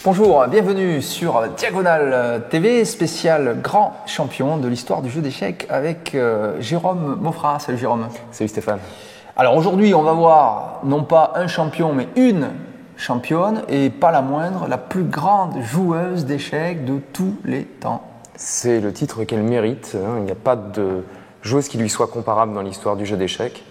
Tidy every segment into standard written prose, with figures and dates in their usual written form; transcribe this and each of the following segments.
Bonjour, bienvenue sur Diagonale TV, spécial grand champion de l'histoire du jeu d'échecs avec Jérôme Maufras. Salut Jérôme. Salut Stéphane. Alors aujourd'hui, on va voir non pas un champion, mais une championne, et pas la moindre, la plus grande joueuse d'échecs de tous les temps. C'est le titre qu'elle mérite. Il n'y a pas de joueuse qui lui soit comparable dans l'histoire du jeu d'échecs.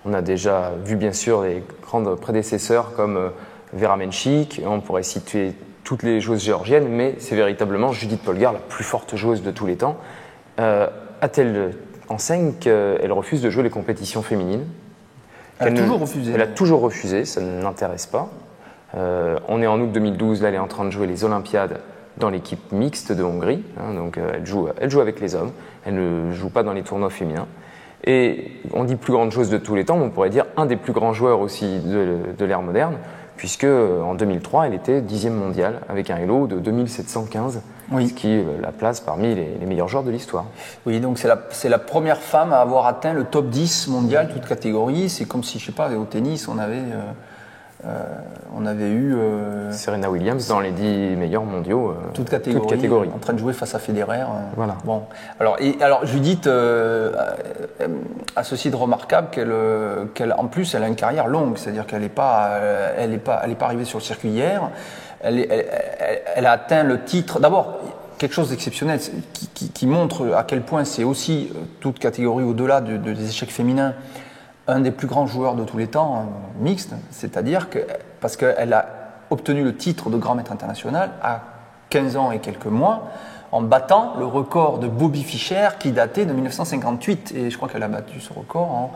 On a déjà vu bien sûr les grandes prédécesseurs comme Vera Menchik, on pourrait citer toutes les joueuses géorgiennes, mais c'est véritablement Judith Polgar, la plus forte joueuse de tous les temps. A-t-elle enseigne qu'elle refuse de jouer les compétitions féminines? Elle a toujours refusé. Elle a toujours refusé, ça ne l'intéresse pas. On est en août 2012, là elle est en train de jouer les Olympiades dans l'équipe mixte de Hongrie, donc elle joue avec les hommes, elle ne joue pas dans les tournois féminins. Et on dit plus grande joueuse de tous les temps, mais on pourrait dire un des plus grands joueurs aussi de l'ère moderne, puisque en 2003, elle était 10e mondiale avec un Elo de 2715, oui. Ce qui la place parmi les meilleurs joueurs de l'histoire. Oui, donc c'est la première femme à avoir atteint le top 10 mondial, toute catégorie. C'est comme si, je sais pas, au tennis, on avait eu Serena Williams dans les 10 meilleurs mondiaux, toute catégorie, en train de jouer face à Federer. Voilà. Bon, alors Judith a ceci de remarquable qu'elle en plus elle a une carrière longue, c'est-à-dire qu'elle n'est pas arrivée sur le circuit hier. Elle a atteint le titre. D'abord, quelque chose d'exceptionnel qui montre à quel point c'est aussi toute catégorie au-delà des échecs féminins. Un des plus grands joueurs de tous les temps, mixte, c'est-à-dire que parce qu'elle a obtenu le titre de grand maître international à 15 ans et quelques mois, en battant le record de Bobby Fischer qui datait de 1958. Et je crois qu'elle a battu ce record en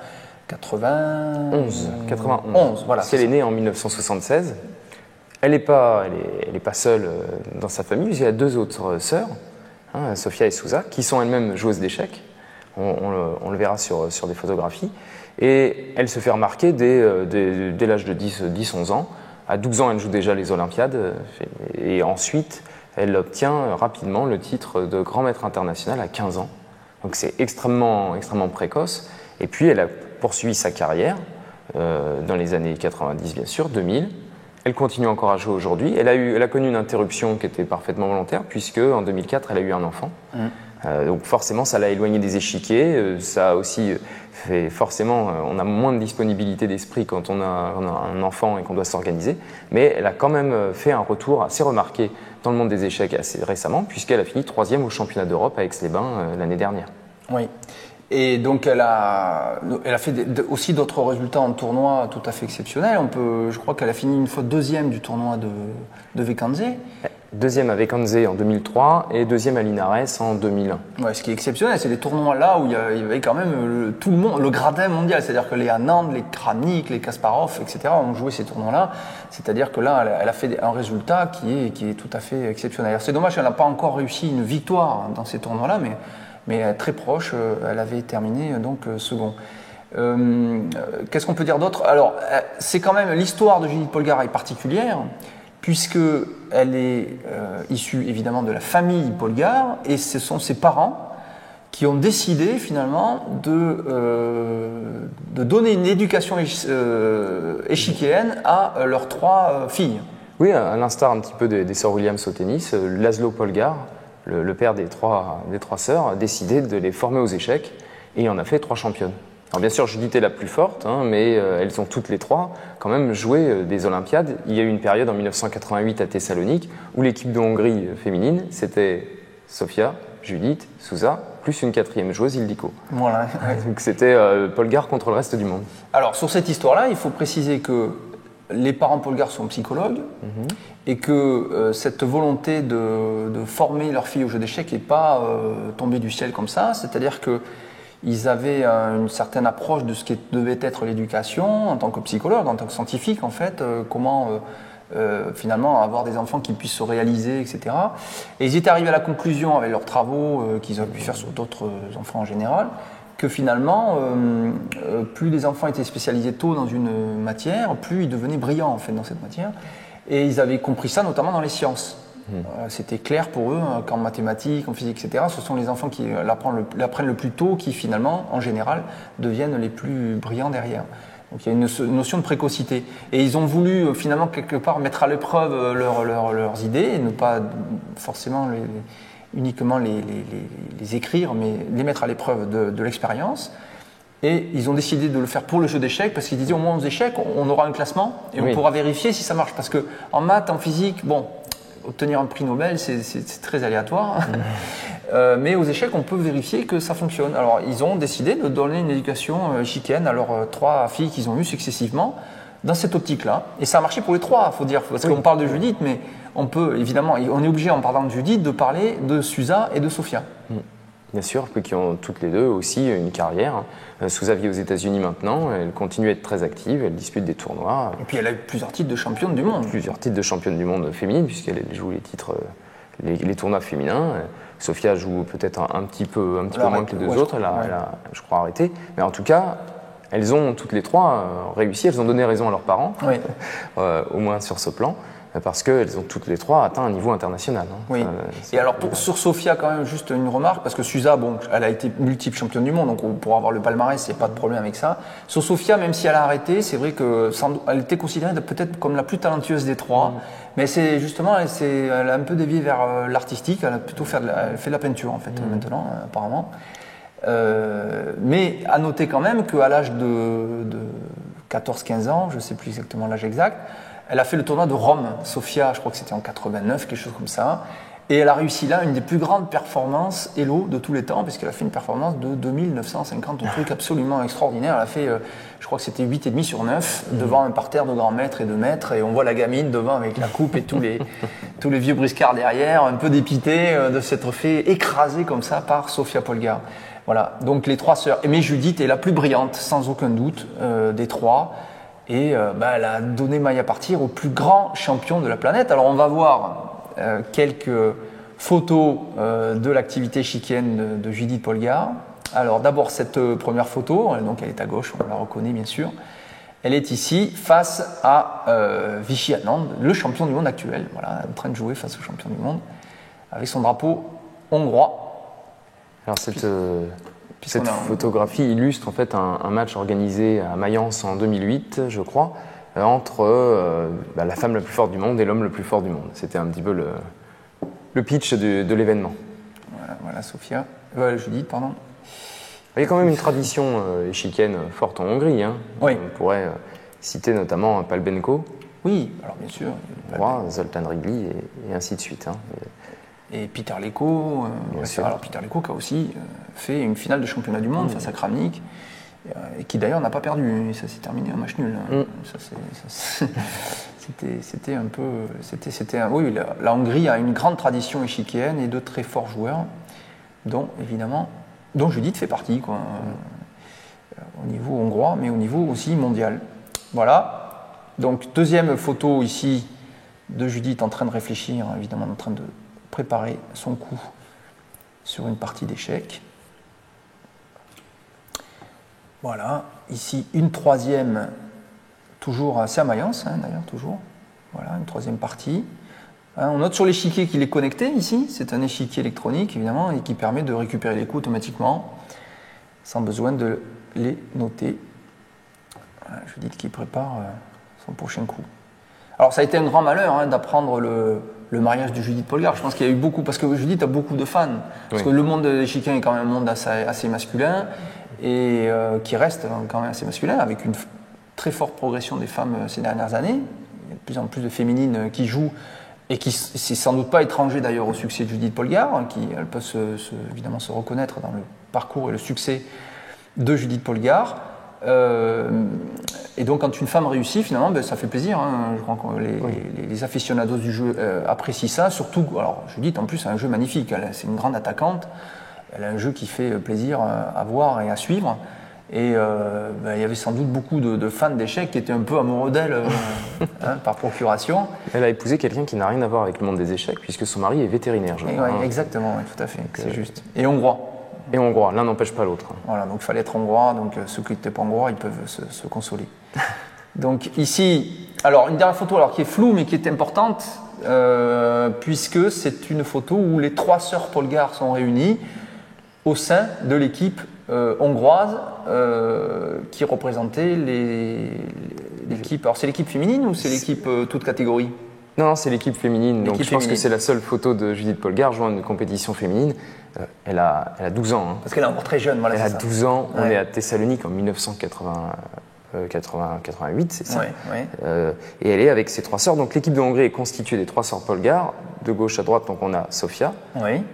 91. Voilà. Elle est née en 1976. Elle n'est pas seule dans sa famille. Il y a deux autres sœurs, Sofia et Souza, qui sont elles-mêmes joueuses d'échecs. On le verra sur des photographies. Et elle se fait remarquer dès l'âge de 10-11 ans. À 12 ans, elle joue déjà les Olympiades. Et ensuite, elle obtient rapidement le titre de grand maître international à 15 ans. Donc c'est extrêmement précoce. Et puis, elle a poursuivi sa carrière dans les années 90, bien sûr, 2000. Elle continue encore à jouer aujourd'hui. Elle a connu une interruption qui était parfaitement volontaire, puisque en 2004, elle a eu un enfant. Donc forcément, ça l'a éloignée des échiquiers. Ça a aussi fait forcément, on a moins de disponibilité d'esprit quand on a un enfant et qu'on doit s'organiser. Mais elle a quand même fait un retour assez remarqué dans le monde des échecs assez récemment, puisqu'elle a fini 3e au championnat d'Europe à Aix-les-Bains l'année dernière. Oui. Et donc elle a fait aussi d'autres résultats en tournoi tout à fait exceptionnels. Je crois qu'elle a fini une fois 2e du tournoi de Vécanze. 2e à Vécanze en 2003 et 2e à Linares en 2001. Ouais, ce qui est exceptionnel, c'est les tournois là où il y avait quand même tout le monde, le gradin mondial. C'est-à-dire que les Anand, les Kramnik, les Kasparov, etc. ont joué ces tournois-là. C'est-à-dire que là, elle a fait un résultat qui est tout à fait exceptionnel. Alors, c'est dommage qu'elle n'a pas encore réussi une victoire dans ces tournois-là, mais très proche, elle avait terminé donc second. Qu'est-ce qu'on peut dire d'autre? Alors, c'est quand même l'histoire de Judith Polgar est particulière, puisqu'elle est issue évidemment de la famille Polgar, et ce sont ses parents qui ont décidé finalement de donner une éducation échiquéenne à leurs 3 filles. Oui, à l'instar un petit peu des sœurs Williams au tennis, Laszlo Polgar, le père des trois sœurs, a décidé de les former aux échecs et en a fait 3 championnes. Alors bien sûr, Judith est la plus forte, mais elles ont toutes les 3 quand même joué des Olympiades. Il y a eu une période en 1988 à Thessalonique où l'équipe de Hongrie féminine, c'était Sofia, Judith, Souza, plus une 4e joueuse, Ildiko. Voilà. Donc c'était Polgar contre le reste du monde. Alors sur cette histoire-là, il faut préciser que les parents Polgar sont psychologues et que cette volonté de former leur fille au jeu d'échecs n'est pas tombée du ciel comme ça. C'est-à-dire qu'ils avaient une certaine approche de ce qui devait être l'éducation en tant que psychologue, en tant que scientifique en fait, comment finalement avoir des enfants qui puissent se réaliser, etc. Et ils étaient arrivés à la conclusion avec leurs travaux qu'ils avaient pu faire sur d'autres enfants en général, que finalement, plus les enfants étaient spécialisés tôt dans une matière, plus ils devenaient brillants en fait dans cette matière. Et ils avaient compris ça notamment dans les sciences. C'était clair pour eux qu'en mathématiques, en physique, etc., ce sont les enfants qui l'apprennent le plus tôt qui finalement, en général, deviennent les plus brillants derrière. Donc il y a une notion de précocité. Et ils ont voulu finalement quelque part mettre à l'épreuve leurs idées et ne pas forcément uniquement les écrire, mais les mettre à l'épreuve de l'expérience. Et ils ont décidé de le faire pour le jeu d'échecs parce qu'ils disaient au moins aux échecs, on aura un classement et on pourra vérifier si ça marche. Parce que en maths, en physique, bon, obtenir un prix Nobel, c'est très aléatoire. Mais aux échecs, on peut vérifier que ça fonctionne. Alors, ils ont décidé de donner une éducation échiquienne à leurs 3 filles qu'ils ont eues successivement dans cette optique-là. Et ça a marché pour les 3, il faut dire. Parce qu'on parle de Judith, mais on peut, évidemment, on est obligé, en parlant de Judith, de parler de Susa et de Sofia. Bien sûr, qui ont toutes les deux aussi une carrière. Sousa vit aux États-Unis maintenant, elle continue à être très active, elle dispute des tournois. Et puis elle a eu plusieurs titres de championne du monde. Plusieurs titres de championne du monde féminine, puisqu'elle joue les titres, les tournois féminins. Sofia joue peut-être un petit peu moins que les deux autres, elle a, je crois, arrêté. Mais en tout cas, elles ont toutes les 3 réussi, elles ont donné raison à leurs parents, au moins sur ce plan. Parce qu'elles ont toutes les 3 atteint un niveau international. Oui. Et alors sur Sofia, quand même, juste une remarque, parce que Susa, bon, elle a été multiple championne du monde, donc pour avoir le palmarès, il n'y a pas de problème avec ça. Sur Sofia, même si elle a arrêté, c'est vrai qu'elle était considérée peut-être comme la plus talentueuse des 3, mais c'est justement, elle a un peu dévié vers l'artistique, elle a plutôt elle fait de la peinture en fait maintenant, apparemment. Mais à noter quand même qu'à l'âge de 14-15 ans, je ne sais plus exactement l'âge exact, elle a fait le tournoi de Rome, Sofia, je crois que c'était en 89, quelque chose comme ça. Et elle a réussi là une des plus grandes performances Elo de tous les temps, puisqu'elle a fait une performance de 2950, un truc absolument extraordinaire. Elle a fait, je crois que c'était 8,5 sur 9, devant un parterre de grands maîtres et de maîtres. Et on voit la gamine devant avec la coupe et tous les vieux briscards derrière, un peu dépité de s'être fait écraser comme ça par Sofia Polgár. Voilà, donc les 3 sœurs. Mais Judith est la plus brillante, sans aucun doute, des 3. Et elle a donné maille à partir au plus grand champion de la planète. Alors on va voir quelques photos de l'activité échiquienne de Judith Polgár. Alors d'abord cette première photo, donc elle est à gauche, on la reconnaît bien sûr. Elle est ici face à Vishy Anand, le champion du monde actuel, voilà, en train de jouer face au champion du monde, avec son drapeau hongrois. Alors cette photographie illustre en fait un match organisé à Mayence en 2008, je crois, entre la femme la plus forte du monde et l'homme le plus fort du monde. C'était un petit peu le pitch de l'événement. Voilà Sofia, Judith, pardon. Il y a quand même une tradition échiquienne forte en Hongrie. Oui. On pourrait citer notamment Palbenko. Oui, alors bien sûr. Zoltán Rigli et ainsi de suite. Et Peter Leko, alors Peter Leko qui a aussi fait une finale de championnat du monde face à Kramnik, et qui d'ailleurs n'a pas perdu, et ça s'est terminé en match nul. C'était un peu... Oui, la Hongrie a une grande tradition échiquienne et de très forts joueurs, dont Judith fait partie, quoi, au niveau hongrois, mais au niveau aussi mondial. Voilà, donc deuxième photo ici de Judith en train de réfléchir, évidemment en train de préparer son coup sur une partie d'échecs. Voilà, ici une troisième, toujours assez à Mayence, d'ailleurs, toujours. Voilà, une troisième partie. On note sur l'échiquier qu'il est connecté ici, c'est un échiquier électronique évidemment, et qui permet de récupérer les coups automatiquement, sans besoin de les noter. Voilà, Judith qui prépare son prochain coup. Alors ça a été un grand malheur d'apprendre le mariage de Judith Polgár. Je pense qu'il y a eu beaucoup, parce que Judith a beaucoup de fans. Parce que le monde échiquien est quand même un monde assez masculin, et qui reste quand même assez masculin, avec une très forte progression des femmes ces dernières années. Il y a de plus en plus de féminines qui jouent, et qui, c'est sans doute pas étranger d'ailleurs au succès de Judith Polgár, qui elle peut évidemment se reconnaître dans le parcours et le succès de Judith Polgár. Et donc quand une femme réussit, finalement, ça fait plaisir. Je crois que les aficionados du jeu apprécient ça. Surtout, alors Judith en plus a un jeu magnifique. C'est une grande attaquante. Elle a un jeu qui fait plaisir à voir et à suivre. Et il y avait sans doute beaucoup de fans d'échecs qui étaient un peu amoureux d'elle par procuration. Elle a épousé quelqu'un qui n'a rien à voir avec le monde des échecs, puisque son mari est vétérinaire, je crois. Exactement, tout à fait, c'est juste. Et hongrois. Et hongrois, l'un n'empêche pas l'autre. Voilà, donc il fallait être hongrois, donc ceux qui n'étaient pas hongrois, ils peuvent se consoler. Donc ici, alors une dernière photo qui est floue mais qui est importante, puisque c'est une photo où les 3 sœurs Polgár sont réunies au sein de l'équipe hongroise qui représentait l'équipe. Alors c'est l'équipe féminine ou c'est l'équipe toute catégorie? Non, c'est l'équipe féminine. Donc je pense que c'est la seule photo de Judith Polgar jouant une compétition féminine. Elle a 12 ans. Hein. Parce qu'elle est encore très jeune. Voilà, elle a 12 ans. On est à Thessalonique en 1988, c'est ça. Et elle est avec ses 3 sœurs. Donc l'équipe de Hongrie est constituée des 3 sœurs Polgar. De gauche à droite, donc on a Sofia.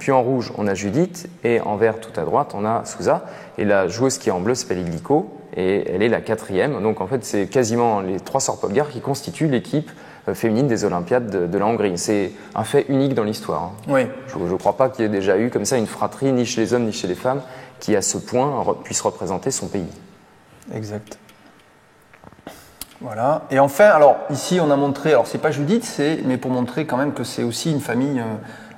Puis en rouge, on a Judith. Et en vert, tout à droite, on a Souza. Et la joueuse qui est en bleu s'appelle Igliko. Et elle est la 4e. Donc en fait, c'est quasiment les 3 sœurs Polgar qui constituent l'équipe féminine des Olympiades de la Hongrie. C'est un fait unique dans l'histoire. Oui. Je ne crois pas qu'il y ait déjà eu comme ça une fratrie, ni chez les hommes ni chez les femmes, qui à ce point puisse représenter son pays. Exact. Voilà. Et enfin, alors ici on a montré, alors c'est pas Judith, mais pour montrer quand même que c'est aussi une famille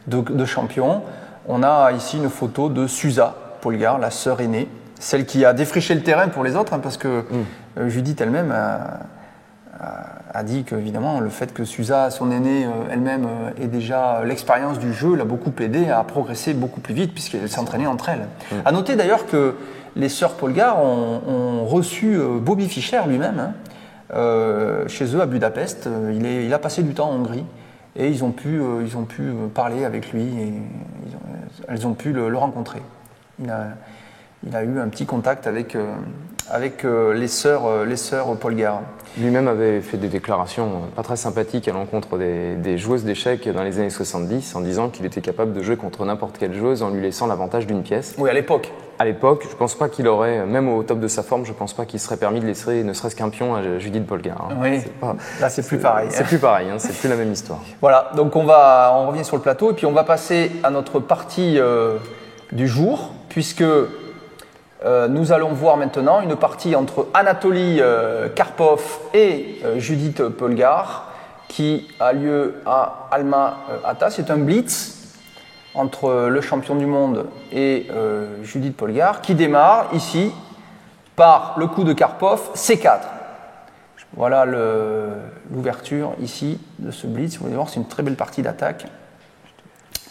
de champions, on a ici une photo de Suza Polgar, la sœur aînée, celle qui a défriché le terrain pour les autres, hein, parce que Judith elle-même a dit qu'évidemment le fait que Suza, son aînée elle-même, ait déjà l'expérience du jeu l'a beaucoup aidé à progresser beaucoup plus vite puisqu'elle s'entraînait entre elles. À noter d'ailleurs que les sœurs Polgar ont reçu Bobby Fischer lui-même, hein, chez eux à Budapest. Il a passé du temps en Hongrie et ils ont pu parler avec lui et elles ont pu le rencontrer. Il a eu un petit contact avec les sœurs Polgar. Lui-même avait fait des déclarations pas très sympathiques à l'encontre des joueuses d'échecs dans les années 70 en disant qu'il était capable de jouer contre n'importe quelle joueuse en lui laissant l'avantage d'une pièce. Oui, à l'époque. À l'époque, je pense pas qu'il aurait, même au top de sa forme, je pense pas qu'il serait permis de laisser ne serait-ce qu'un pion à Judith Polgar. Hein. Oui, là c'est plus pareil. C'est plus pareil, hein, c'est plus la même histoire. Voilà, donc on revient sur le plateau et puis on va passer à notre partie du jour, puisque nous allons voir maintenant une partie entre Anatoly Karpov et Judith Polgar qui a lieu à Alma-Ata. C'est un blitz entre le champion du monde et Judith Polgar qui démarre ici par le coup de Karpov C4. Voilà l'ouverture ici de ce blitz. Vous allez voir, c'est une très belle partie d'attaque.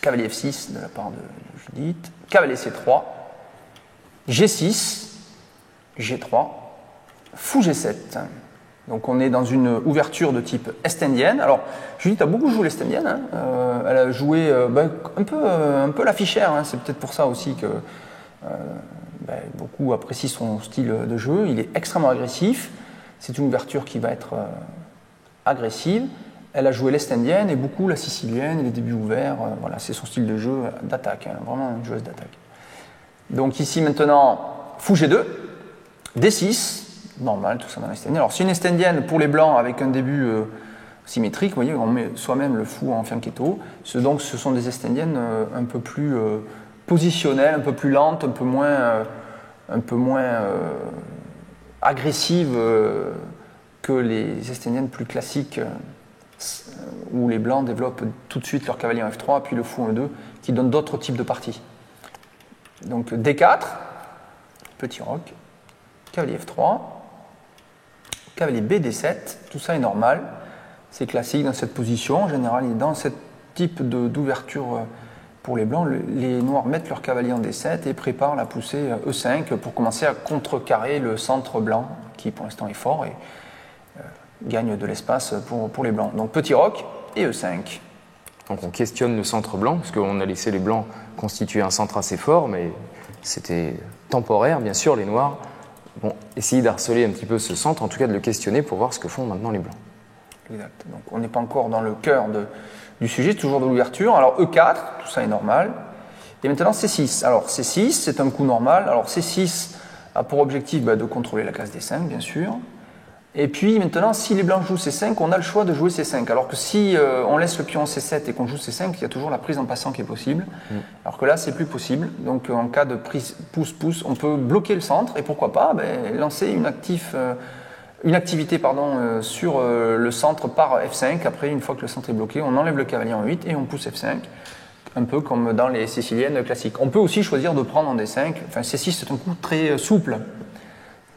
Cavalier F6 de la part de Judith. Cavalier C3. G6, G3, Fou G7. Donc on est dans une ouverture de type estendienne. Alors Judith a beaucoup joué l'estendienne. Hein. Elle a joué un peu la Fischer. Hein. C'est peut-être pour ça aussi que beaucoup apprécient son style de jeu. Il est extrêmement agressif. C'est une ouverture qui va être agressive. Elle a joué l'estendienne et beaucoup la sicilienne et les débuts ouverts. Voilà, c'est son style de jeu d'attaque. Hein. Vraiment une joueuse d'attaque. Donc ici maintenant, Fou G2, D6, normal, tout ça dans l'estendienne. Alors c'est une estendienne pour les blancs avec un début symétrique, vous voyez, on met soi-même le fou en fianchetto. Donc ce sont des estendiennes un peu plus positionnelles, un peu plus lentes, un peu moins agressives que les estendiennes plus classiques où les blancs développent tout de suite leur cavalier en F3 puis le fou en E2 qui donne d'autres types de parties. Donc D4, petit roc, cavalier F3, cavalier BD7, tout ça est normal, c'est classique dans cette position. En général, dans ce type d'ouverture pour les blancs, les noirs mettent leur cavalier en D7 et préparent la poussée E5 pour commencer à contrecarrer le centre blanc qui pour l'instant est fort et gagne de l'espace pour les blancs. Donc petit roc et E5. Donc on questionne le centre blanc, parce qu'on a laissé les blancs constituer un centre assez fort, mais c'était temporaire, bien sûr, les noirs vont essayer d'harceler un petit peu ce centre, en tout cas de le questionner pour voir ce que font maintenant les blancs. Exact. Donc on n'est pas encore dans le cœur du sujet, toujours de l'ouverture. Alors E4, tout ça est normal. Et maintenant C6. Alors C6, c'est un coup normal. Alors C6 a pour objectif de contrôler la case D5, bien sûr. Et puis maintenant, si les blancs jouent C5, on a le choix de jouer C5. Alors que si on laisse le pion en C7 et qu'on joue C5, il y a toujours la prise en passant qui est possible. Alors que là, c'est plus possible. Donc en cas de prise pouce-pouce, on peut bloquer le centre et pourquoi pas lancer une activité sur le centre par F5. Après, une fois que le centre est bloqué, on enlève le cavalier en 8 et on pousse F5. Un peu comme dans les siciliennes classiques. On peut aussi choisir de prendre en D5. Enfin, C6, c'est un coup très souple.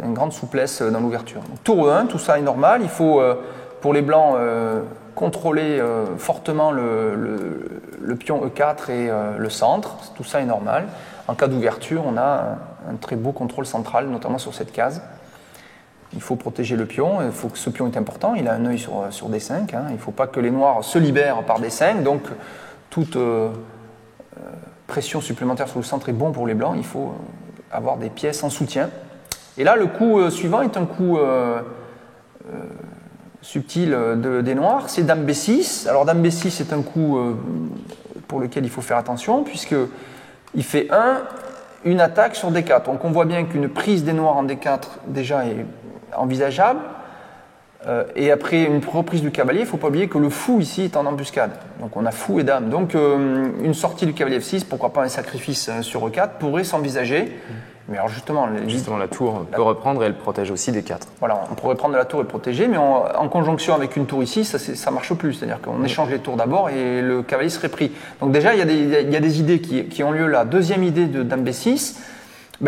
Une grande souplesse dans l'ouverture. Tour E1, tout ça est normal. Il faut, pour les blancs, contrôler fortement le pion E4 et le centre. Tout ça est normal. En cas d'ouverture, on a un très beau contrôle central, notamment sur cette case. Il faut protéger le pion, il faut que ce pion est important, il a un œil sur D5, hein. Il ne faut pas que les noirs se libèrent par D5, donc toute pression supplémentaire sur le centre est bon pour les blancs, il faut avoir des pièces en soutien. Et là, le coup suivant est un coup subtil des noirs, c'est Dame B6. Alors Dame B6 c'est un coup pour lequel il faut faire attention, puisqu'il fait une attaque sur D4. Donc on voit bien qu'une prise des noirs en D4 déjà est envisageable. Et après une reprise du cavalier, il ne faut pas oublier que le fou ici est en embuscade. Donc on a fou et dame. Donc une sortie du cavalier F6, pourquoi pas un sacrifice sur E4, pourrait s'envisager. Mais alors justement la tour peut reprendre et elle protège aussi D4. Voilà, on pourrait prendre la tour et protéger, mais en conjonction avec une tour ici, ça marche plus. C'est-à-dire qu'on échange les tours d'abord et le cavalier serait pris. Donc déjà, il y a des idées qui ont lieu là. Deuxième idée de Dame B6.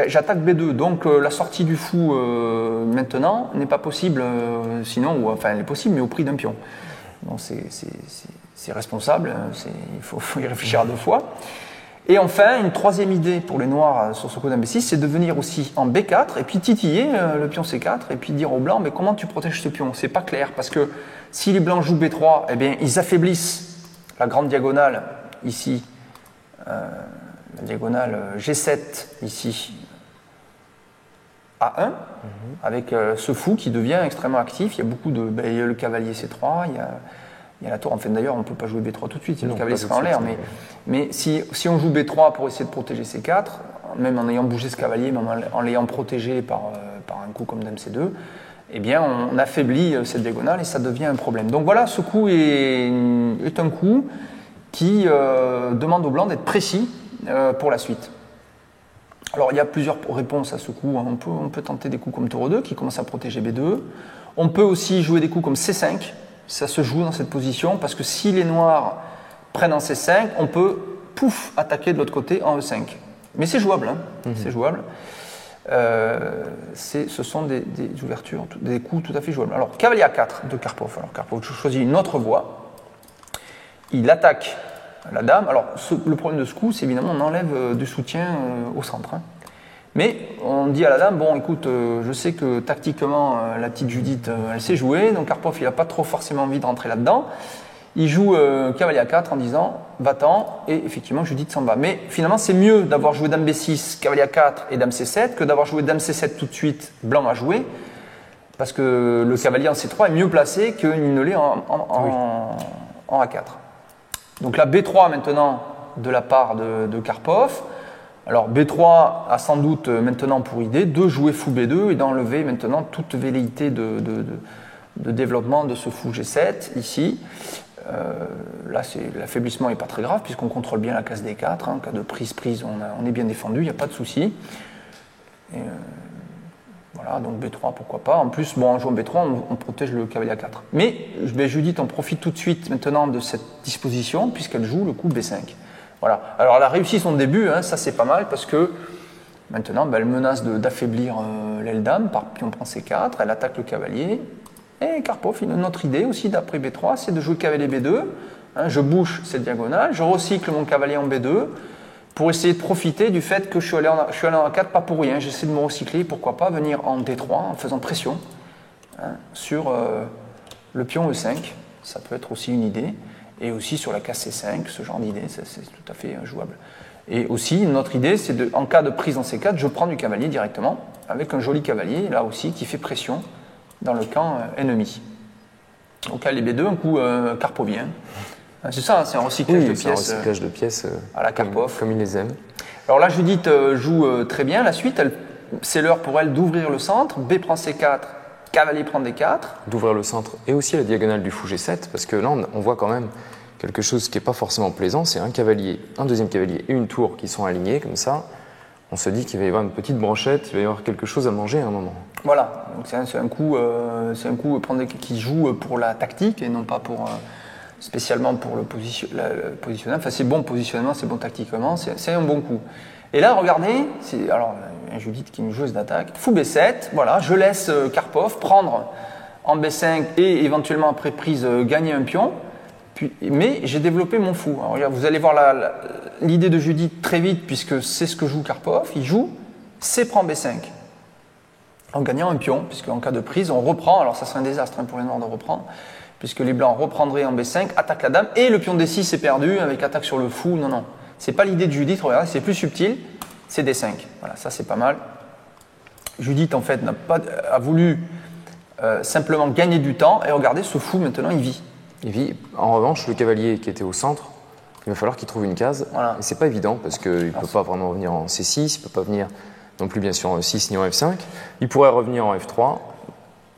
J'attaque B2, donc la sortie du fou maintenant n'est pas possible, sinon, enfin elle est possible, mais au prix d'un pion. Donc c'est responsable, il faut y réfléchir à 2 fois. Et enfin, une troisième idée pour les noirs sur ce coup Dame B6, c'est de venir aussi en B4 et puis titiller le pion C4 et puis dire aux blancs, mais comment tu protèges ce pion? C'est pas clair, parce que si les blancs jouent B3, eh bien ils affaiblissent la grande diagonale ici. La diagonale G7 ici A1, avec ce fou qui devient extrêmement actif. Il y a beaucoup de. Il y a le cavalier C3, il y a la tour. Enfin, d'ailleurs, on ne peut pas jouer B3 tout de suite, le cavalier sera en l'air. Mais si on joue B3 pour essayer de protéger C4, même en ayant bougé ce cavalier, même en l'ayant protégé par un coup comme Dame C2, eh bien, on affaiblit cette diagonale et ça devient un problème. Donc voilà, ce coup est un coup qui demande aux blancs d'être précis pour la suite. Alors il y a plusieurs réponses à ce coup. On peut tenter des coups comme Taureau 2 qui commence à protéger B2. On peut aussi jouer des coups comme C5. Ça se joue dans cette position parce que si les noirs prennent en C5, on peut attaquer de l'autre côté en E5. Mais c'est jouable, hein. C'est jouable. Ce sont des ouvertures, des coups tout à fait jouables. Alors cavalier A4 de Karpov. Alors Karpov choisit une autre voie. Il attaque la dame. Alors, le problème de ce coup, c'est évidemment on enlève du soutien au centre. Hein. Mais on dit à la dame, bon, écoute, je sais que tactiquement, la petite Judith, elle sait jouer, donc Karpov, il n'a pas trop forcément envie de rentrer là-dedans. Il joue cavalier A4 en disant, va-t'en, et effectivement, Judith s'en va. Mais finalement, c'est mieux d'avoir joué dame B6, cavalier A4 et dame C7 que d'avoir joué dame C7 tout de suite, blanc a joué, parce que le cavalier en C3 est mieux placé qu'il ne l'est en A4. Donc là, B3 maintenant de la part de Karpov. Alors B3 a sans doute maintenant pour idée de jouer fou B2 et d'enlever maintenant toute velléité de développement de ce fou G7 ici. Là, l'affaiblissement n'est pas très grave puisqu'on contrôle bien la case D4. Hein. En cas de prise, on est bien défendu, il n'y a pas de souci. Voilà, donc B3, pourquoi pas. En plus, bon, en jouant B3, on protège le cavalier A4. Mais Judith en profite tout de suite maintenant de cette disposition, puisqu'elle joue le coup B5. Voilà. Alors, elle a réussi son début, hein, ça c'est pas mal, parce que maintenant, elle menace d'affaiblir l'aile dame par pion prend C4, elle attaque le cavalier. Et Karpov, il a une autre idée aussi d'après B3, c'est de jouer cavalier B2. Hein, je bouge cette diagonale, je recycle mon cavalier en B2. Pour essayer de profiter du fait que je suis allé en A4, pas pour rien, j'essaie de me recycler, pourquoi pas venir en D3 en faisant pression sur le pion E5, ça peut être aussi une idée, et aussi sur la case C5, ce genre d'idée, c'est tout à fait jouable. Et aussi, une autre idée, c'est en cas de prise en C4, je prends du cavalier directement, avec un joli cavalier, là aussi, qui fait pression dans le camp ennemi. Donc là, les B2, un coup karpovien. C'est ça, c'est un recyclage de pièces. C'est un recyclage de pièces à la Karpov. Comme il les aime. Alors là, Judith joue très bien. La suite, c'est l'heure pour elle d'ouvrir le centre. B prend C4, cavalier prend D4. D'ouvrir le centre et aussi la diagonale du fou G7, parce que là, on voit quand même quelque chose qui n'est pas forcément plaisant. C'est un cavalier, un deuxième cavalier et une tour qui sont alignés comme ça. On se dit qu'il va y avoir une petite branchette, il va y avoir quelque chose à manger à un moment. Voilà, donc c'est un coup qui joue pour la tactique et non pas pour... spécialement pour le positionnement. Enfin, c'est bon positionnement, c'est bon tactiquement, c'est un bon coup. Et là, regardez, alors, Judith qui est une joueuse d'attaque, fou B7, voilà, je laisse Karpov prendre en B5 et éventuellement après prise gagner un pion, mais j'ai développé mon fou. Alors, vous allez voir l'idée de Judith très vite, puisque c'est ce que joue Karpov, il joue C prend B5, en gagnant un pion, puisque en cas de prise, on reprend, alors ça serait un désastre pour les noirs de reprendre, puisque les blancs reprendraient en B5, attaquent la dame, et le pion D6 est perdu avec attaque sur le fou. Non, non, c'est pas l'idée de Judith, regardez, c'est plus subtil, c'est D5. Voilà, ça c'est pas mal. Judith, en fait, a voulu simplement gagner du temps, et regardez, ce fou, maintenant, il vit. Il vit. En revanche, le cavalier qui était au centre, il va falloir qu'il trouve une case. Voilà. Et c'est pas évident, parce qu'il ne peut pas vraiment revenir en C6, il ne peut pas venir non plus, bien sûr, en E6 ni en F5. Il pourrait revenir en F3.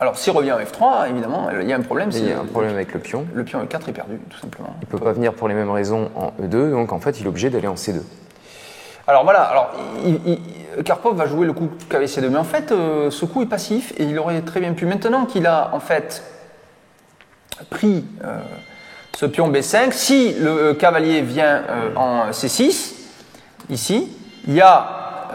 Alors, s'il revient en F3, évidemment, il y a un problème. Il y a un problème avec le pion. Le pion E4 est perdu, tout simplement. Il ne peut pas venir pour les mêmes raisons en E2, donc en fait, il est obligé d'aller en C2. Alors voilà, alors, Karpov va jouer le coup cavalier C2, mais en fait, ce coup est passif et il aurait très bien pu, maintenant qu'il a en fait pris ce pion B5, si le cavalier vient en C6, ici, il y a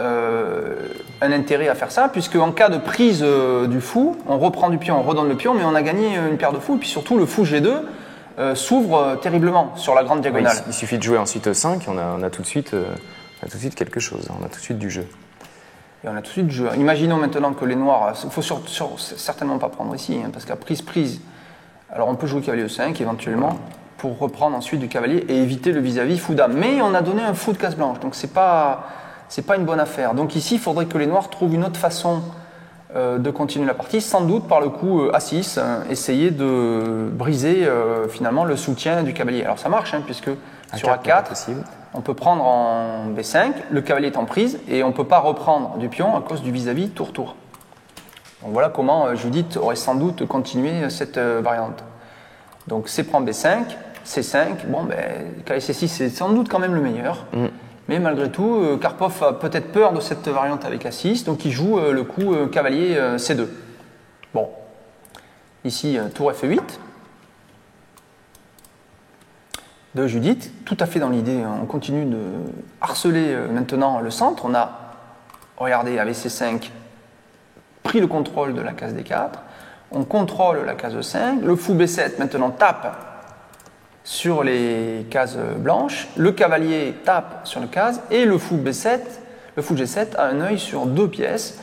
un intérêt à faire ça, puisque en cas de prise du fou, on reprend du pion, on redonne le pion, mais on a gagné une paire de fous, et puis surtout le fou G2 s'ouvre terriblement sur la grande diagonale. Oui, il suffit de jouer ensuite E5, on a tout de suite quelque chose, on a tout de suite du jeu. Et on a tout de suite du jeu. Imaginons maintenant que les noirs, il ne faut certainement pas prendre ici, hein, parce qu'à prise, alors on peut jouer cavalier E5 éventuellement, pour reprendre ensuite du cavalier et éviter le vis-à-vis fou-dame. Mais on a donné un fou de case blanche, donc c'est pas une bonne affaire. Donc ici, il faudrait que les noirs trouvent une autre façon de continuer la partie, sans doute par le coup A6, essayer de briser finalement le soutien du cavalier. Alors ça marche, hein, puisque sur A4, on peut prendre en B5, le cavalier est en prise, et on ne peut pas reprendre du pion à cause du vis-à-vis tour-tour. Donc voilà comment Judith aurait sans doute continué cette variante. Donc C prend B5, C5, bon ben, cavalier C6 c'est sans doute quand même le meilleur. Mais malgré tout, Karpov a peut-être peur de cette variante avec A6, donc il joue le coup cavalier C2. Bon, ici tour F8 de Judith, tout à fait dans l'idée, on continue de harceler maintenant le centre. On a, regardez, avec C5, pris le contrôle de la case D4, on contrôle la case E5, le fou B7 maintenant tape sur les cases blanches, le cavalier tape sur le case, et le fou B7, le fou G7 a un œil sur deux pièces,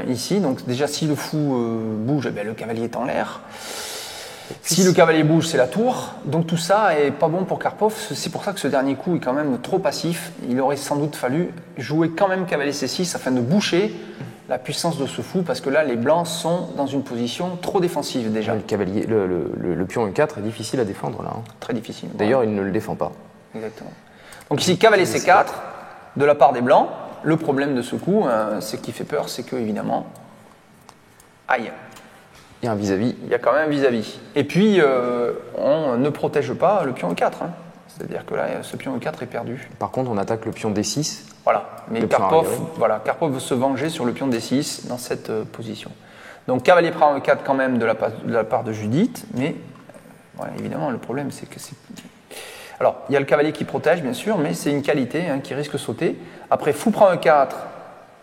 ici, donc déjà si le fou bouge, eh bien, le cavalier est en l'air. Si le cavalier bouge, c'est la tour. Donc tout ça est pas bon pour Karpov. C'est pour ça que ce dernier coup est quand même trop passif. Il aurait sans doute fallu jouer quand même cavalier C6 afin de boucher la puissance de ce fou, parce que là, les blancs sont dans une position trop défensive déjà. Le cavalier, le pion E4 est difficile à défendre là. Hein. Très difficile. D'ailleurs, voilà. il ne le défend pas. Exactement. Donc ici, cavalier C4 de la part des blancs. Le problème de ce coup, c'est qu'il fait peur, c'est que évidemment, aïe. Il y a un vis-à-vis. Il y a quand même un vis-à-vis. Et puis, on ne protège pas le pion E4. Hein. C'est-à-dire que là, ce pion E4 est perdu. Par contre, on attaque le pion D6. Voilà. Mais Karpov veut se venger sur le pion D6 dans cette position. Donc, cavalier prend E4 quand même de la part de Judith. Mais, voilà, évidemment, le problème, c'est que c'est... Alors, il y a le cavalier qui protège, bien sûr, mais c'est une qualité qui risque de sauter. Après, fou prend E4,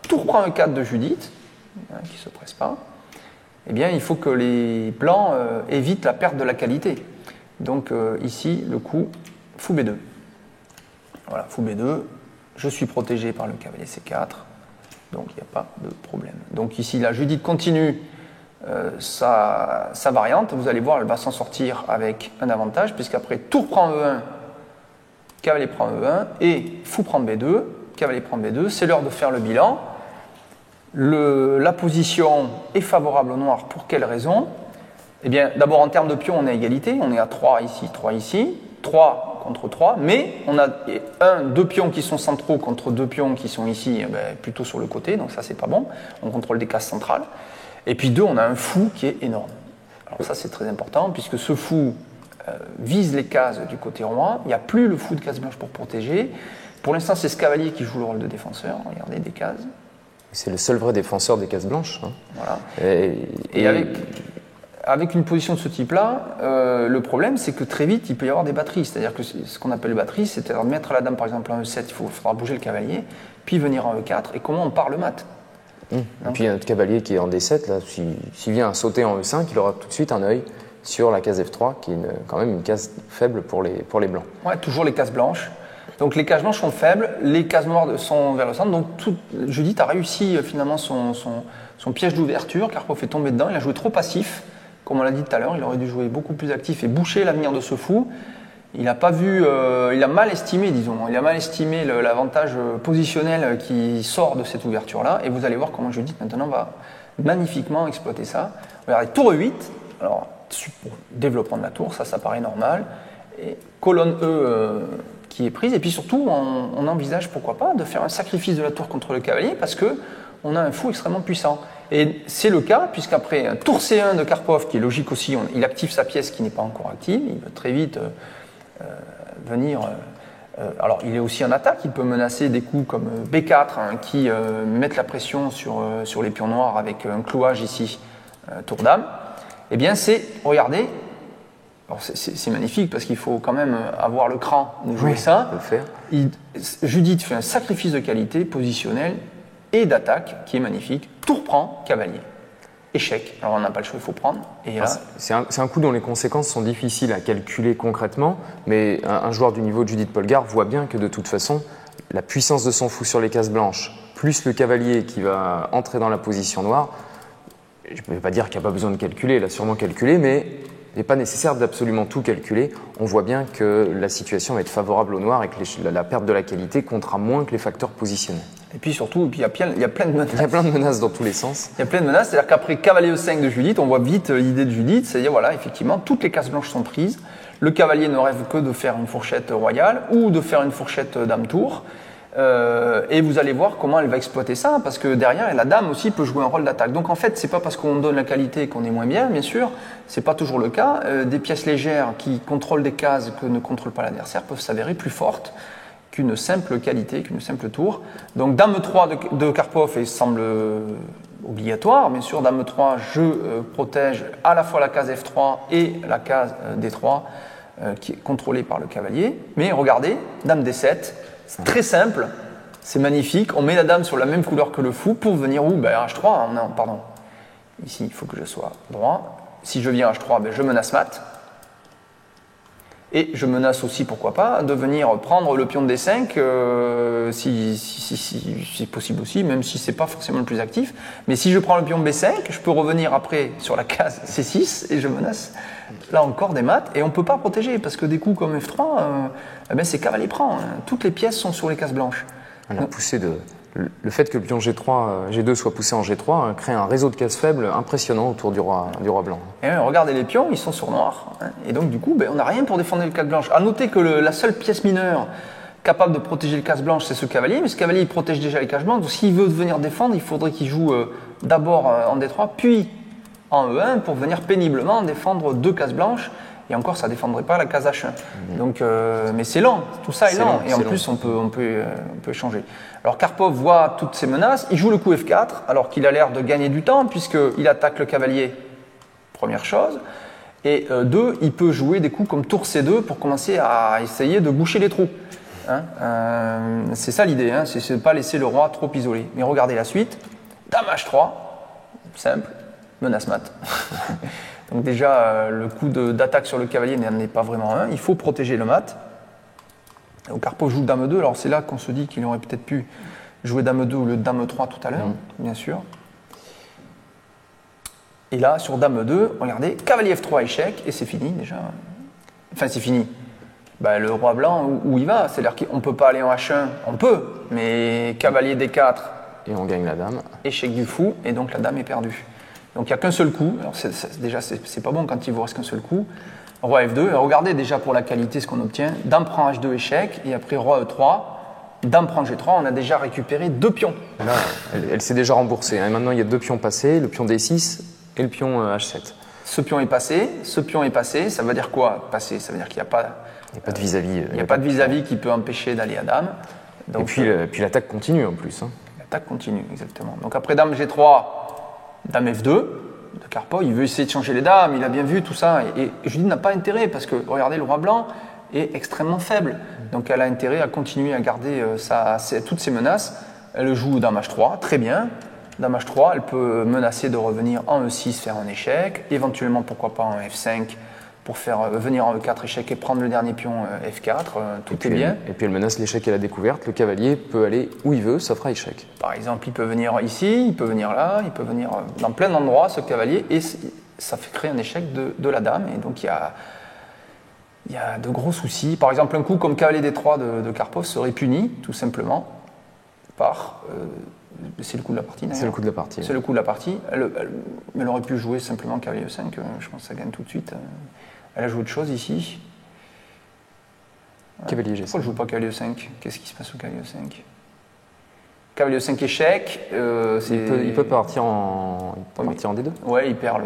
tour prend E4 de Judith, qui ne se presse pas. Eh bien, il faut que les blancs évitent la perte de la qualité. Donc ici, le coup, fou B2. Voilà, fou B2, je suis protégé par le cavalier C4, donc il n'y a pas de problème. Donc ici, la Judith continue sa variante. Vous allez voir, elle va s'en sortir avec un avantage, puisqu'après, tour prend E1, cavalier prend E1, et fou prend B2, cavalier prend B2. C'est l'heure de faire le bilan. La position est favorable au noir pour quelle raison? Eh bien, d'abord en termes de pions, on est à égalité, on est à 3 ici, 3 contre 3, mais on a deux pions qui sont centraux contre deux pions qui sont ici plutôt sur le côté, donc ça c'est pas bon, on contrôle des cases centrales. Et puis 2, on a un fou qui est énorme. Alors ça c'est très important, puisque ce fou vise les cases du côté roi, il n'y a plus le fou de case blanche pour protéger. Pour l'instant, c'est ce cavalier qui joue le rôle de défenseur, regardez, des cases. C'est le seul vrai défenseur des cases blanches. Hein. Voilà. Et avec une position de ce type-là, le problème, c'est que très vite, il peut y avoir des batteries. C'est-à-dire que ce qu'on appelle batterie, c'est-à-dire mettre la dame, par exemple, en E7, il faudra bouger le cavalier, puis venir en E4, et comment on part le mat. Et puis un cavalier qui est en D7, là, s'il vient à sauter en E5, il aura tout de suite un œil sur la case F3, qui est quand même une case faible pour les blancs. Ouais, toujours les cases blanches. Donc les cases blanches sont faibles, les cases noires sont vers le centre. Donc Judith a réussi finalement son piège d'ouverture. Karpov est tombé dedans, il a joué trop passif. Comme on l'a dit tout à l'heure, il aurait dû jouer beaucoup plus actif et boucher l'avenir de ce fou. Il n'a pas vu, il a mal estimé, disons, il a mal estimé l'avantage positionnel qui sort de cette ouverture-là. Et vous allez voir comment Judith maintenant va magnifiquement exploiter ça. Regardez, tour E8, alors pour développement de la tour, ça paraît normal. Et colonne E qui est prise. Et puis surtout, on envisage pourquoi pas de faire un sacrifice de la tour contre le cavalier parce qu'on a un fou extrêmement puissant. Et c'est le cas, puisqu'après un tour C1 de Karpov, qui est logique aussi, il active sa pièce qui n'est pas encore active, il veut très vite venir. Alors il est aussi en attaque, il peut menacer des coups comme B4 qui mettent la pression sur les pions noirs avec un clouage ici, tour dame. Eh bien regardez, c'est magnifique parce qu'il faut quand même avoir le cran de jouer ça. Judith fait un sacrifice de qualité positionnel et d'attaque qui est magnifique. Tour prend, cavalier. Échec. Alors on n'a pas le choix, il faut prendre. Et là, c'est un coup dont les conséquences sont difficiles à calculer concrètement, mais un joueur du niveau de Judith Polgar voit bien que de toute façon, la puissance de son fou sur les cases blanches, plus le cavalier qui va entrer dans la position noire, je ne vais pas dire qu'il n'y a pas besoin de calculer, il a sûrement calculé, mais il n'est pas nécessaire d'absolument tout calculer. On voit bien que la situation va être favorable au noir et que la perte de la qualité comptera moins que les facteurs positionnels. Et puis surtout, il y a plein de menaces. Il y a plein de menaces dans tous les sens. Il y a plein de menaces, c'est-à-dire qu'après cavalier E5 de Judith, on voit vite l'idée de Judith, c'est-à-dire voilà, effectivement, toutes les cases blanches sont prises. Le cavalier ne rêve que de faire une fourchette royale ou de faire une fourchette dame-tour. Et vous allez voir comment elle va exploiter ça, parce que derrière, la dame aussi peut jouer un rôle d'attaque. Donc en fait, c'est pas parce qu'on donne la qualité qu'on est moins bien sûr, c'est pas toujours le cas. Des pièces légères qui contrôlent des cases que ne contrôle pas l'adversaire peuvent s'avérer plus fortes qu'une simple qualité, qu'une simple tour. Donc dame E3 de Karpov semble obligatoire, bien sûr. Dame E3, je protège à la fois la case F3 et la case D3 qui est contrôlée par le cavalier. Mais regardez, dame D7, c'est très simple, c'est magnifique. On met la dame sur la même couleur que le fou pour venir où H3, non, pardon. Ici, il faut que je sois droit. Si je viens H3, je menace mat. Et je menace aussi, pourquoi pas, de venir prendre le pion de D5, si c'est possible aussi, même si c'est pas forcément le plus actif. Mais si je prends le pion B5, je peux revenir après sur la case C6 et je menace là encore des mates. Et on ne peut pas protéger parce que des coups comme F3, c'est cavalier prend. Toutes les pièces sont sur les cases blanches. Le fait que le pion G2 soit poussé en G3 crée un réseau de cases faibles impressionnant autour du roi blanc. Et regardez les pions, ils sont sur noir. Et donc du coup, on n'a rien pour défendre les cases blanches. A noter que la seule pièce mineure capable de protéger les cases blanches, c'est ce cavalier. Mais ce cavalier, il protège déjà les cases blanches. Donc s'il veut venir défendre, il faudrait qu'il joue d'abord en D3, puis en E1 pour venir péniblement défendre deux cases blanches. Et encore, ça ne défendrait pas la case H1. Donc, mais c'est lent, tout ça est lent. Et en plus, on peut échanger. Alors Karpov voit toutes ces menaces, il joue le coup F4, alors qu'il a l'air de gagner du temps, puisqu'il attaque le cavalier, première chose. Et deux, il peut jouer des coups comme tour C2 pour commencer à essayer de boucher les trous. C'est ça l'idée, c'est de ne pas laisser le roi trop isolé. Mais regardez la suite, dame H3, simple, menace mat. Donc déjà, le coup d'attaque sur le cavalier n'en est pas vraiment un. Il faut protéger le mat. Donc Karpov joue dame 2. Alors c'est là qu'on se dit qu'il aurait peut-être pu jouer dame 2 ou le dame 3 tout à l'heure, bien sûr. Et là, sur dame 2, regardez, cavalier F3 échec, et c'est fini déjà. Enfin, c'est fini. Le roi blanc, où il va? C'est-à-dire qu'on ne peut pas aller en H1, on peut, mais cavalier D4. Et on gagne la dame. Échec du fou, et donc la dame est perdue. Donc il n'y a qu'un seul coup. Alors déjà, c'est pas bon quand il vous reste qu'un seul coup. Roi F2. Alors, regardez déjà pour la qualité ce qu'on obtient. Dame prend H2 échec. Et après roi E3. Dame prend G3. On a déjà récupéré deux pions. Là, elle s'est déjà remboursée. Et maintenant, il y a deux pions passés. Le pion D6 et le pion H7. Ce pion est passé. Ce pion est passé. Ça veut dire quoi, passé? Ça veut dire qu'il n'y a pas... Il n'y a pas de vis-à-vis. Il n'y a pas de vis-à-vis qui peut empêcher d'aller à dame. Donc, et puis l'attaque continue en plus. L'attaque continue, exactement. Donc après dame G3... Dame F2 de Karpov, il veut essayer de changer les dames, il a bien vu tout ça. Et Judith n'a pas intérêt parce que, regardez, le roi blanc est extrêmement faible. Donc elle a intérêt à continuer à garder toutes ses menaces. Elle joue dame H3, très bien. Dame H3, elle peut menacer de revenir en E6, faire un échec. Éventuellement, pourquoi pas en F5 pour faire venir en E4 échec et prendre le dernier pion F4, tout est bien. Et puis elle menace l'échec et la découverte, le cavalier peut aller où il veut, ça fera échec. Par exemple, il peut venir ici, il peut venir là, il peut venir dans plein d'endroits, ce cavalier, et ça fait créer un échec de la dame, et donc il y a de gros soucis. Par exemple, un coup comme cavalier D3 de Karpov serait puni, tout simplement, par... c'est le coup de la partie, d'ailleurs. C'est le coup de la partie. C'est le coup de la partie. Elle aurait pu jouer simplement cavalier E5, je pense que ça gagne tout de suite. Elle a joué autre chose ici. Cavalier G5. Pourquoi elle ne joue pas cavalier E5 ? Qu'est-ce qui se passe au cavalier E5 ? Cavalier E5 échec. Il peut partir en D2. Ouais, il perd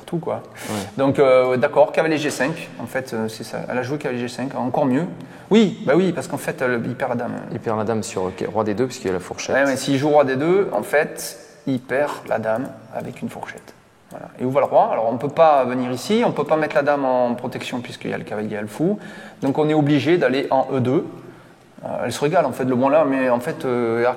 tout, quoi. Ouais. Donc, d'accord, cavalier G5, en fait, c'est ça. Elle a joué cavalier G5, encore mieux. Oui, parce qu'en fait, il perd la dame. Il perd la dame sur roi D2, puisqu'il y a la fourchette. Ouais, mais s'il joue roi D2, en fait, il perd la dame avec une fourchette. Voilà. Et où va le roi ? Alors, on ne peut pas venir ici, on ne peut pas mettre la dame en protection, puisqu'il y a le cavalier à le fou. Donc, on est obligé d'aller en E2. Elle se régale, en fait, le bon là, mais en fait,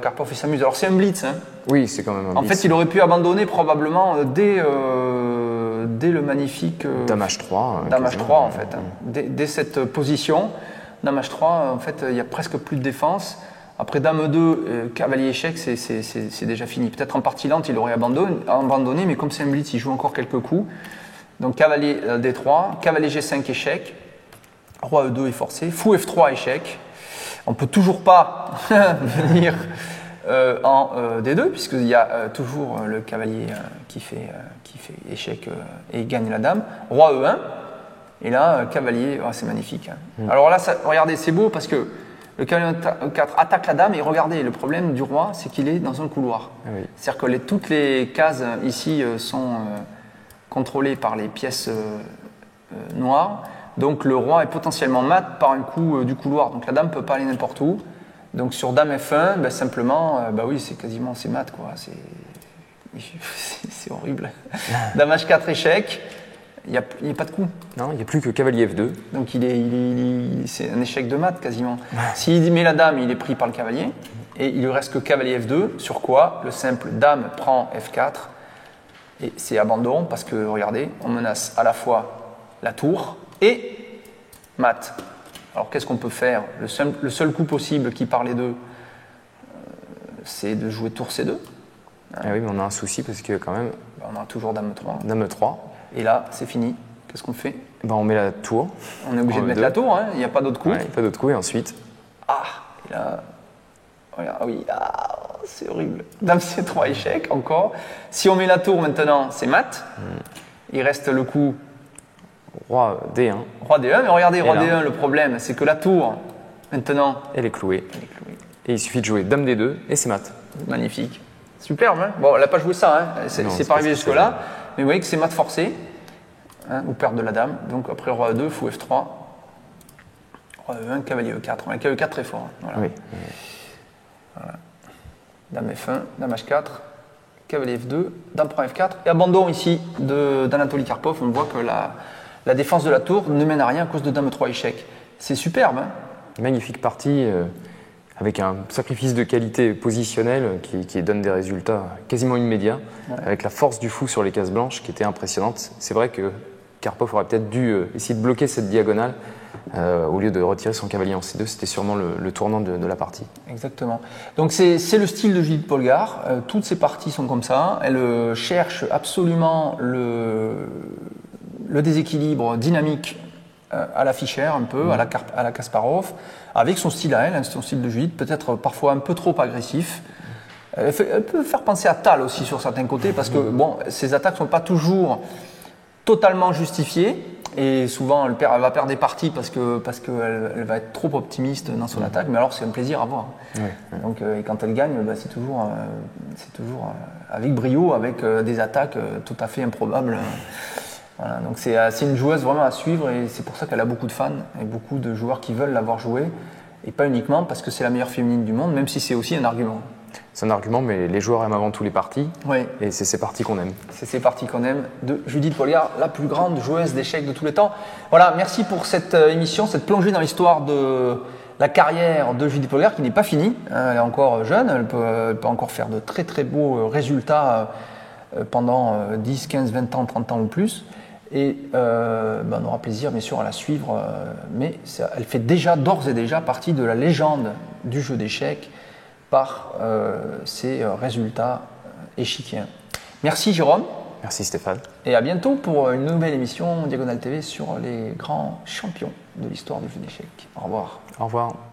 Karpov, il s'amuse. Alors, c'est un blitz. Hein. Oui, c'est quand même un blitz. En fait, il aurait pu abandonner probablement dès le magnifique Dame H3. Dame H3 en fait. Dès cette position, Dame H3, en fait, il n'y a presque plus de défense. Après Dame E2, cavalier échec, c'est déjà fini. Peut-être en partie lente, il aurait abandonné, mais comme c'est un blitz, il joue encore quelques coups. Donc cavalier D3, cavalier G5 échec, roi E2 est forcé, fou F3 échec. On ne peut toujours pas venir en D2, puisqu'il y a toujours le cavalier qui fait échec et gagne la dame. Roi E1, et là, cavalier, c'est magnifique. Hein. Alors là, regardez, c'est beau parce que le cavalier E4 attaque la dame, et regardez, le problème du roi, c'est qu'il est dans un couloir. Oui. C'est-à-dire que toutes les cases ici sont contrôlées par les pièces noires, donc le roi est potentiellement mat par un coup du couloir, donc la dame ne peut pas aller n'importe où. Donc sur dame F1, simplement, oui, c'est mat, quoi. C'est horrible. Dame H4 échec, il n'y a pas de coup. Non, il n'y a plus que cavalier F2. Donc c'est un échec de mat quasiment. S'il met la dame, il est pris par le cavalier, et il lui reste que cavalier F2, sur quoi le simple dame prend F4, et c'est abandon, parce que, regardez, on menace à la fois la tour et mat. Alors qu'est-ce qu'on peut faire ? Le seul coup possible qui par les deux, c'est de jouer tour C2. Ah oui, mais on a un souci parce que quand même... on a toujours dame E3. Dame E3. Et là, c'est fini. Qu'est-ce qu'on fait ? On met la tour. On est obligé de mettre la tour, hein. Il n'y a pas d'autre coup. Ouais, il n'y a pas d'autre coup, et ensuite... Et là... c'est horrible. Dame C3 échec, encore. Si on met la tour maintenant, c'est mat. Il reste le coup... Roi D1. Roi D1, mais regardez, roi D1, le problème, c'est que la tour, maintenant... Elle est clouée. Et il suffit de jouer dame D2, et c'est mat. Magnifique. Superbe, hein. Bon, elle n'a pas joué ça, hein. C'est pas arrivé jusque-là. Mais vous voyez que c'est mat forcé, hein, ou perte de la dame. Donc après roi E2, fou F3. Roi E1, cavalier E4. Un cavalier E4 très fort. Hein. Voilà. Oui. Voilà. Dame F1, dame H4, cavalier F2, dame prend F4. Et abandon ici d'Anatoly Karpov. On voit que la défense de la tour ne mène à rien à cause de dame E3 échec. C'est superbe. Hein. Magnifique partie, avec un sacrifice de qualité positionnelle qui donne des résultats quasiment immédiats, avec la force du fou sur les cases blanches qui était impressionnante. C'est vrai que Karpov aurait peut-être dû essayer de bloquer cette diagonale au lieu de retirer son cavalier en C2. C'était sûrement le tournant de la partie. Exactement. Donc c'est le style de Judith Polgar. Toutes ces parties sont comme ça. Elle cherche absolument le déséquilibre dynamique à la Fischer, un peu, à la Kasparov, avec son style à elle, son style de Judith, peut-être parfois un peu trop agressif. Elle peut faire penser à Tal aussi sur certains côtés, parce que ses attaques ne sont pas toujours totalement justifiées, et souvent elle va perdre des parties parce qu'elle va être trop optimiste dans son attaque, mais alors c'est un plaisir à voir. Donc, et quand elle gagne, c'est toujours avec brio, avec des attaques tout à fait improbables. Voilà, donc c'est une joueuse vraiment à suivre, et c'est pour ça qu'elle a beaucoup de fans et beaucoup de joueurs qui veulent l'avoir jouée, et pas uniquement parce que c'est la meilleure féminine du monde, même si c'est aussi un argument. C'est un argument, mais les joueurs aiment avant tout les parties, et c'est ces parties qu'on aime. C'est ces parties qu'on aime de Judith Polgar, la plus grande joueuse d'échecs de tous les temps. Voilà, merci pour cette émission, cette plongée dans l'histoire de la carrière de Judith Polgar, qui n'est pas finie. Elle est encore jeune, elle peut encore faire de très très beaux résultats pendant 10, 15, 20 ans, 30 ans ou plus. Et on aura plaisir bien sûr à la suivre, mais elle fait d'ores et déjà partie de la légende du jeu d'échecs par ses résultats échiquiens. Merci Jérôme. Merci Stéphane. Et à bientôt pour une nouvelle émission Diagonale TV sur les grands champions de l'histoire du jeu d'échecs. Au revoir. Au revoir.